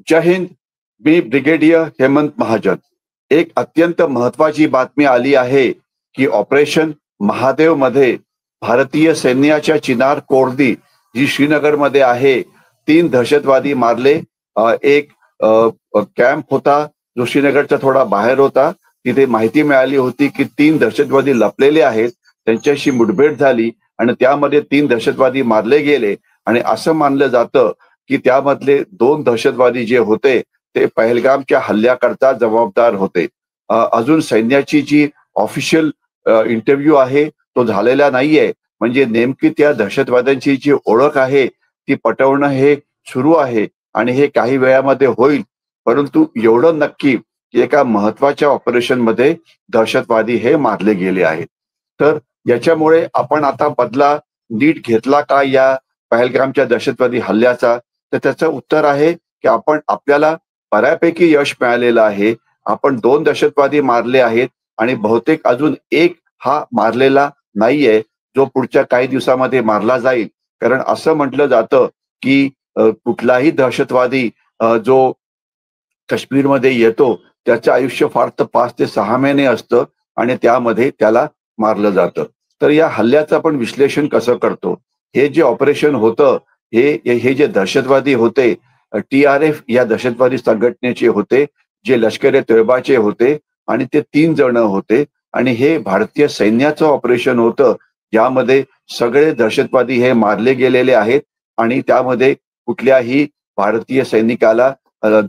जय हिंद. मी brigadier Hemant Mahajan. एक अत्यंत महत्वाची बातमी आली आहे की ऑपरेशन महादेव मध्ये भारतीय सैन्याच्या चिनार कोर्दी जी श्रीनगरमध्ये आहे, 3 दहशतवादी मारले. एक कॅम्प होता जो श्रीनगरच्या थोडा बाहेर होता. तिथे माहिती मिळाली होती की 3 दहशतवादी लपलेले आहेत. त्यांच्याशी मुठभेड झाली आणि त्यामध्ये 3 दहशतवादी मारले गेले आणि असं मानलं जातं की त्यामधले 2 दहशतवादी जे होते ते पहलगामच्या हल्ल्याकरता जबाबदार होते. अजून सैन्याची जी ऑफिशियल इंटरव्ह्यू आहे तो झालेला नाहीये. म्हणजे नेमकी त्या दहशतवाद्यांची जी ओळख आहे ती पटवणं हे सुरू आहे आणि हे काही वेळामध्ये होईल. परंतु एवढं नक्की की एका महत्वाच्या ऑपरेशनमध्ये दहशतवादी हे मारले गेले आहेत. तर याच्यामुळे आपण आता बदला नीट घेतला का या पहलगामच्या दहशतवादी हल्ल्याचा? तर त्याचं उत्तर आहे की आपल्याला बऱ्यापैकी यश मिळालेलं आहे. आपण 2 दहशतवादी मारले आहेत आणि बहुतेक अजून एक हा मारलेला नाहीये, जो पुढच्या काही दिवसामध्ये मारला जाईल. कारण असं म्हटलं जातं की कुठलाही दहशतवादी जो काश्मीरमध्ये येतो त्याचं आयुष्य फार तर 5 ते 6 महिने असतं आणि त्यामध्ये त्याला मारलं जातं. तर या हल्ल्याचं आपण विश्लेषण कसं करतो? हे जे ऑपरेशन होतं, हे जे दहशतवादी होते, TRF या दहशतवादी संघटनेचे होते, जे लष्कर-ए-तोयबाचे होते आणि ते 3 जण होते आणि हे भारतीय सैन्याचं ऑपरेशन होतं, ज्यामध्ये सगळे दहशतवादी हे मारले गेलेले आहेत आणि त्यामध्ये कुठल्याही भारतीय सैनिकाला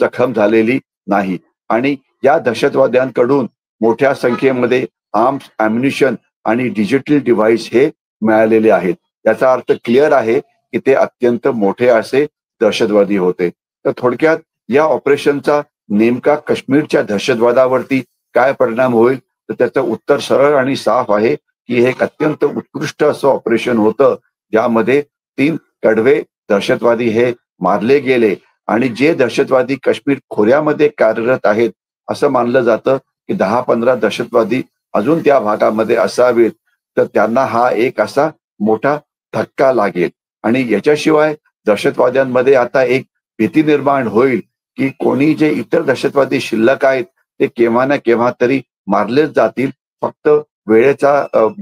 जखम झालेली नाही. आणि या दहशतवाद्यांकडून मोठ्या संख्येमध्ये आर्म्स, अॅम्युनिशन आणि डिजिटल डिव्हाइस हे मिळालेले आहेत. याचा अर्थ क्लिअर आहे की ते अत्यंत मोठे असे दहशतवादी होते. तर थोडक्यात या ऑपरेशनचा नेमका काश्मीरच्या दहशतवादावरती काय परिणाम होईल? तर त्याचं उत्तर सरळ आणि साफ आहे की हे एक अत्यंत उत्कृष्ट असं ऑपरेशन होतं, ज्यामध्ये 3 कडवे दहशतवादी हे मारले गेले आणि जे दहशतवादी काश्मीर खोऱ्यामध्ये कार्यरत आहेत, असं मानलं जातं की 10-15 दहशतवादी अजून त्या भागामध्ये असावेत. तर त्यांना हा एक असा मोठा धक्का लागेल आणि याच्याशिवाय दहशतवाद्यांमध्ये आता एक भीती निर्माण होईल की कोणी जे इतर दहशतवादी शिल्लक आहेत ते केव्हा ना केव्हा तरी मारलेच जातील. फक्त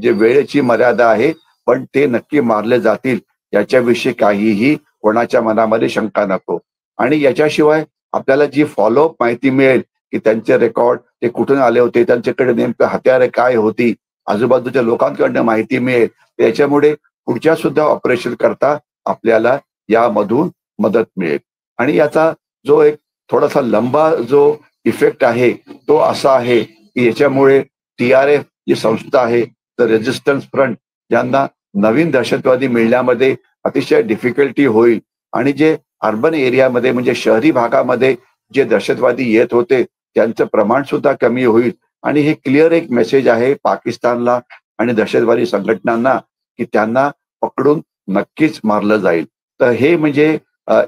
जे वेळेची मर्यादा आहे, पण ते नक्की मारले जातील याच्याविषयी काहीही कोणाच्या मनामध्ये शंका नको. आणि याच्याशिवाय आपल्याला जी फॉलोअप माहिती मिळेल की त्यांचे रेकॉर्ड, ते कुठून आले होते, त्यांच्याकडे नेमकं हत्यारे काय होती, आजूबाजूच्या लोकांकडनं माहिती मिळेल. त्याच्यामुळे पुढच्या सुद्धा ऑपरेशन करता आपल्याला यामधून मदत मिळेल. आणि याचा जो एक थोडासा लंबा जो इफेक्ट आहे तो असा आहे की याच्यामुळे TRF जी संस्था आहे, तर रेजिस्टन्स फ्रंट, ज्यांना नवीन दहशतवादी मिळण्यामध्ये अतिशय डिफिकल्टी होईल आणि जे अर्बन एरियामध्ये म्हणजे शहरी भागामध्ये जे दहशतवादी येत होते त्यांचं प्रमाण सुद्धा कमी होईल. आणि हे क्लिअर एक मेसेज आहे पाकिस्तानला आणि दहशतवादी संघटनांना की त्यांना पकडून नक्कीच मारलं जाईल. तर हे म्हणजे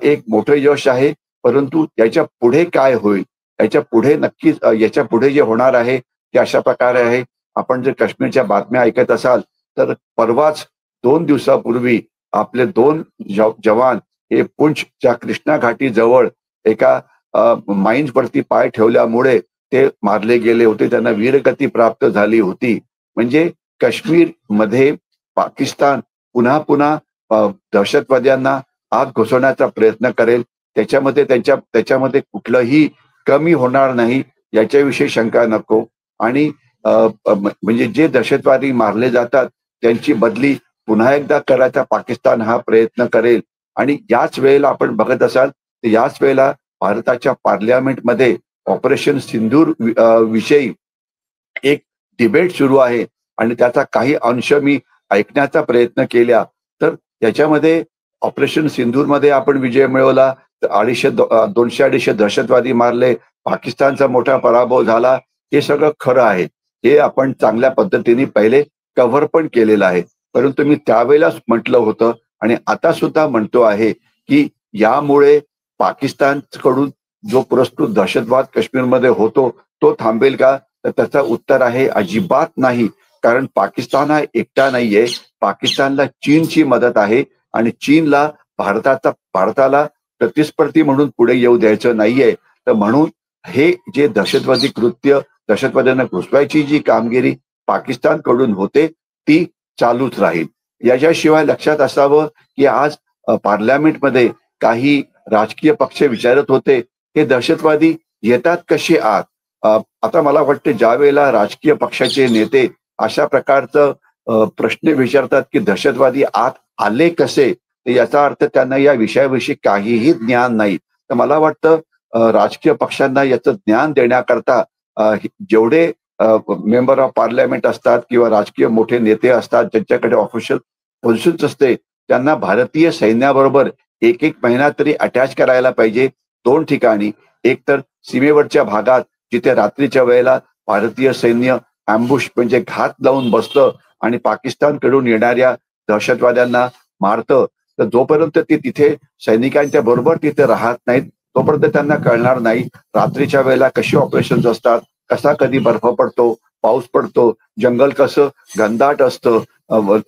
एक मोठं यश आहे. परंतु याच्या पुढे काय होईल, याच्या पुढे नक्कीच याच्या पुढे जे होणार आहे ते अशा प्रकारे आहे. आपण जर काश्मीरच्या बातम्या ऐकत असाल तर परवाच 2 दिवसापूर्वी आपले 2 जवान हे पुंछच्या कृष्णा घाटी जवळ एका माइन्स वरती पाय ठेवल्यामुळे ते मारले गेले होते. त्यांना वीरगती प्राप्त झाली होती. म्हणजे काश्मीर मध्ये पाकिस्तान पुन्हा पुन्हा दहशतवाद्यांना आत घुसवण्याचा प्रयत्न करेल. त्याच्यामध्ये कुठलंही कमी होणार नाही याच्याविषयी शंका नको. आणि म्हणजे जे दहशतवादी मारले जातात त्यांची बदली पुन्हा एकदा करायचा पाकिस्तान हा प्रयत्न करेल. आणि याच वेळेला आपण बघत असाल तर याच वेळेला भारताच्या पार्लमेंटमध्ये ऑपरेशन सिंदूर विषयी एक डिबेट सुरू आहे आणि त्याचा काही अंश मी ऐकण्याचा प्रयत्न केला. तर त्याच्यामध्ये ऑपरेशन सिंदूरमध्ये आपण विजय मिळवला, तर 200-250 दहशतवादी मारले, पाकिस्तानचा मोठा पराभव झाला, हे सगळं खरं आहे. हे आपण चांगल्या पद्धतीने पहिले कव्हर पण केलेलं आहे. परंतु मी त्यावेळेलाच म्हटलं होतं आणि आता सुद्धा म्हणतो आहे की यामुळे पाकिस्तानकडून जो प्रस्तुत दहशतवाद काश्मीरमध्ये होतो तो थांबेल का? तर त्याचं उत्तर आहे अजिबात नाही. कारण पाकिस्तान हा एकटा नाहीये. पाकिस्तानला चीनची मदत आहे आणि चीनला भारताला प्रतिस्पर्धी म्हणून पुढे येऊ द्यायचं नाहीये. तर म्हणून हे जे दहशतवादी कृत्य, दहशतवाद्यांना घुसवायची जी कामगिरी पाकिस्तानकडून होते ती चालूच राहील. याच्याशिवाय लक्षात असावं की आज पार्लमेंटमध्ये काही राजकीय पक्ष विचारत होते हे दहशतवादी येतात कसे आत. आता मला वाटतं ज्या वेळेला राजकीय पक्षाचे नेते अशा प्रकारचं प्रश्न विचारतात की दहशतवादी आत आले कसे, तर याचा अर्थ त्यांना या विषयाविषयी काहीही ज्ञान नाही. तर मला वाटतं राजकीय पक्षांना याचं ज्ञान देण्याकरता जेवढे मेंबर ऑफ पार्लमेंट असतात किंवा राजकीय मोठे नेते असतात ज्यांच्याकडे ऑफिशियल पोझिशन्स असते त्यांना भारतीय सैन्याबरोबर एक एक महिना तरी अटॅच करायला पाहिजे. दोन ठिकाणी, एक तर सीमेवरच्या भागात जिथे रात्रीच्या वेळेला भारतीय सैन्य अँबुश म्हणजे घात लावून बसतं आणि पाकिस्तानकडून येणाऱ्या दहशतवाद्यांना मारतं. तर जोपर्यंत ते तिथे सैनिकांच्या बरोबर तिथे राहत नाहीत तोपर्यंत त्यांना कळणार नाही रात्रीच्या वेळेला कशी ऑपरेशन्स असतात, कसा कधी बर्फ पडतो, पाऊस पडतो, जंगल कसं घनदाट असतं,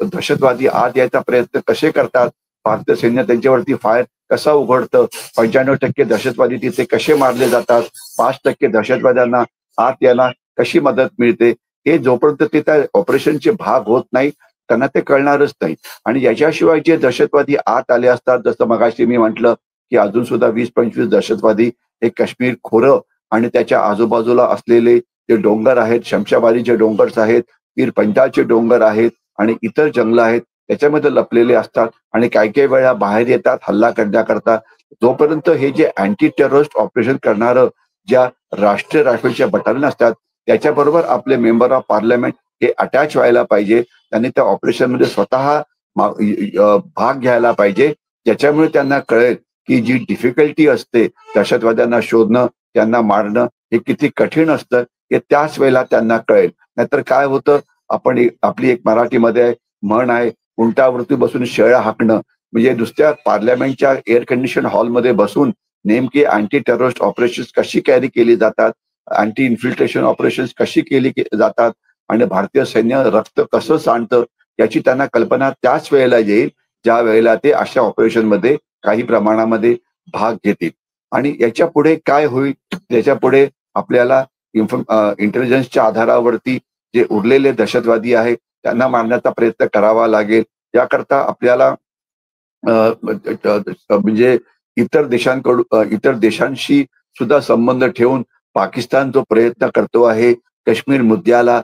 दहशतवादी आत यायचा प्रयत्न कसे करतात, भारतीय सैन्य त्यांच्यावरती फायर कसा उघडतं, 95% दहशतवादी तिथे कसे मारले जातात, 5% दहशतवाद्यांना आत यायला कशी मदत मिळते, हे जोपर्यंत ते त्या ऑपरेशनचे भाग होत नाही त्यांना ते कळणारच नाही. आणि याच्याशिवाय जे दहशतवादी आत आले असतात, जसं मगाशी मी म्हटलं की अजून सुद्धा 20-25 दहशतवादी हे काश्मीर खोरं आणि त्याच्या आजूबाजूला असलेले जे डोंगर आहेत, शमशाबादीचे डोंगर्स आहेत, पीर पंजालचे डोंगर आहेत आणि इतर जंगल आहेत त्याच्यामध्ये लपलेले असतात आणि काही काही वेळा बाहेर येतात हल्ला करण्याकरता. जोपर्यंत हे जे अँटी टेररिस्ट ऑपरेशन करणारं ज्या राष्ट्रीय रायफलच्या बटालियन असतात त्याच्याबरोबर आपले मेंबर ऑफ पार्लमेंट हे अटॅच व्हायला पाहिजे. त्यांनी त्या ऑपरेशनमध्ये स्वतः भाग घ्यायला पाहिजे. ज्याच्यामुळे त्यांना कळेल की जी डिफिकल्टी असते दहशतवाद्यांना शोधणं, त्यांना मारणं हे किती कठीण असतं हे त्याच वेळेला त्यांना कळेल. नाहीतर काय होतं, आपण आपली एक मराठीमध्ये म्हण आहे, उंटावरती बसून शेळ्या हाकणं. म्हणजे नुसत्या पार्लमेंटच्या एअर कंडिशन हॉलमध्ये बसून नेमकी अँटी टेररिस्ट ऑपरेशन्स कशी कॅरी केली जातात, अँटी इन्फिल्ट्रेशन ऑपरेशन्स कशी केली जातात आणि भारतीय सैन्य रक्त कसं सांडतं याची त्यांना कल्पना त्याच वेळेला येईल ज्या वेळेला ते अशा ऑपरेशनमध्ये काही प्रमाणामध्ये भाग घेतील. आणि याच्या पुढे काय होईल, त्याच्या पुढे आपल्याला इंटेलिजन्सच्या आधारावरती जे उरलेले दहशतवादी आहेत त्यांना मारण्याचा प्रयत्न करावा लागेल. याकरता आपल्याला म्हणजे इतर देशांशी सुद्धा संबंध ठेवून पाकिस्तान जो प्रयत्न करतो आहे काश्मीर मुद्द्याला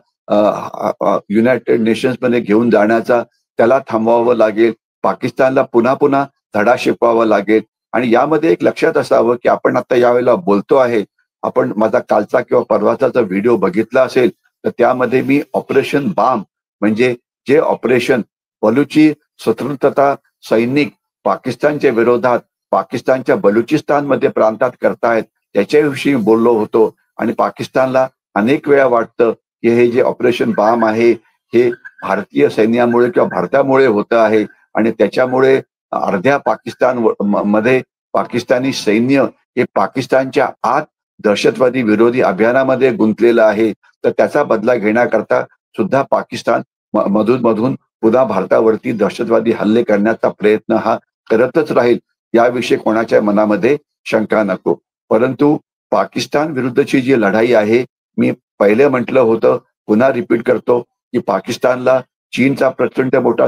युनायटेड नेशन्स मध्ये घेऊन जाण्याचा, त्याला थांबवावं लागेल. पाकिस्तानला पुन्हा पुन्हा धडा शिकवावा लागेल. आणि यामध्ये एक लक्षात असावं की आपण आता यावेळेला बोलतो आहे, आपण माझा कालचा किंवा परवाचा व्हिडिओ बघितला असेल तर त्यामध्ये मी ऑपरेशन बाम म्हणजे जे ऑपरेशन बलुची स्वतंत्रता सैनिक पाकिस्तानच्या विरोधात पाकिस्तानच्या बलुचिस्तानमध्ये प्रांतात करतायत त्याच्याविषयी बोललो होतो. आणि पाकिस्तानला अनेक वेळा वाटतं की हे जे ऑपरेशन बाम आहे हे भारतीय सैन्यामुळे किंवा भारतामुळे होतं आहे आणि त्याच्यामुळे अर्ध्या पाकिस्तान मध्ये पाकिस्तानी सैन्य हे पाकिस्तानच्या आत दहशतवादी विरोधी अभियानामध्ये गुंतलेलं आहे. तर त्याचा बदला घेण्याकरता सुद्धा पाकिस्तान मधून मधून पुन्हा भारतावरती दहशतवादी हल्ले करण्याचा प्रयत्न हा करतच राहील, याविषयी कोणाच्या मनामध्ये शंका नको. परंतु पाकिस्तान विरुद्धची जी लढाई आहे, मी पहिले म्हटलं होतं, पुन्हा रिपीट करतो की पाकिस्तानला चीनचा प्रचंड मोठा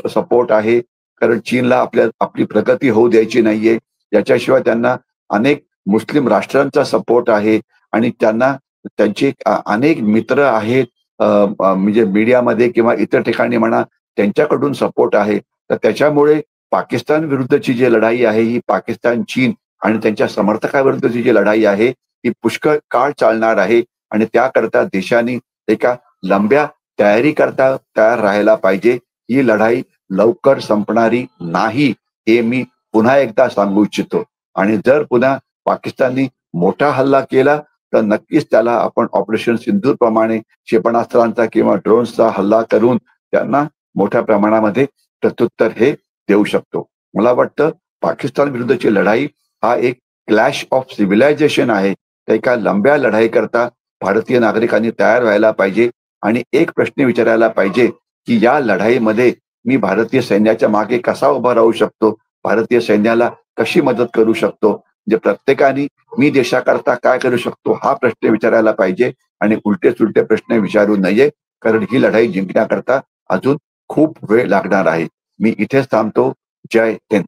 सपोर्ट आहे. कारण चीनला आपली प्रगती होऊ द्यायची नाहीये. याच्याशिवाय त्यांना अनेक मुस्लिम राष्ट्रांचा सपोर्ट आहे आणि त्यांना त्यांचे अनेक मित्र आहेत, म्हणजे मीडियामध्ये किंवा इतर ठिकाणी म्हणा त्यांच्याकडून सपोर्ट आहे. तर त्याच्यामुळे पाकिस्तान विरुद्धची जी लढाई आहे ही पाकिस्तान, चीन आणि त्यांच्या समर्थकाविरुद्धची जी लढाई आहे ही पुष्कळ काळ चालणार आहे. आणि त्याकरता देशांनी एका लंब्या तयारी करता तयार राहायला पाहिजे. ही लढाई लवकर संपणारी नाही हे मी पुन्हा एकदा सांगू इच्छितो. आणि जर पुन्हा पाकिस्ताननी मोठा हल्ला केला तर नक्कीच त्याला आपण ऑपरेशन सिंधूर प्रमाणे क्षेपणास्त्रांचा किंवा ड्रोन्सचा हल्ला करून त्यांना मोठ्या प्रमाणामध्ये प्रत्युत्तर हे देऊ शकतो. मला वाटतं पाकिस्तान विरुद्धची लढाई हा एक क्लॅश ऑफ सिव्हिलायझेशन आहे. त्या एका लंब्या लढाई करता भारतीय नागरिकांनी तयार व्हायला पाहिजे आणि एक प्रश्न विचारायला पाहिजे की या लढाईमध्ये मी भारतीय सैन्याच्या मागे कसा उभा राहू शकतो, भारतीय सैन्याला कशी मदत करू शकतो. म्हणजे प्रत्येकाने मी देशाकरता काय करू शकतो हा प्रश्न विचारायला पाहिजे आणि उलटे सुलटे प्रश्न विचारू नये, कारण ही लढाई जिंकण्याकरता अजून खूप वेळ लागणार आहे. मी इथेच थांबतो. जय हिंद.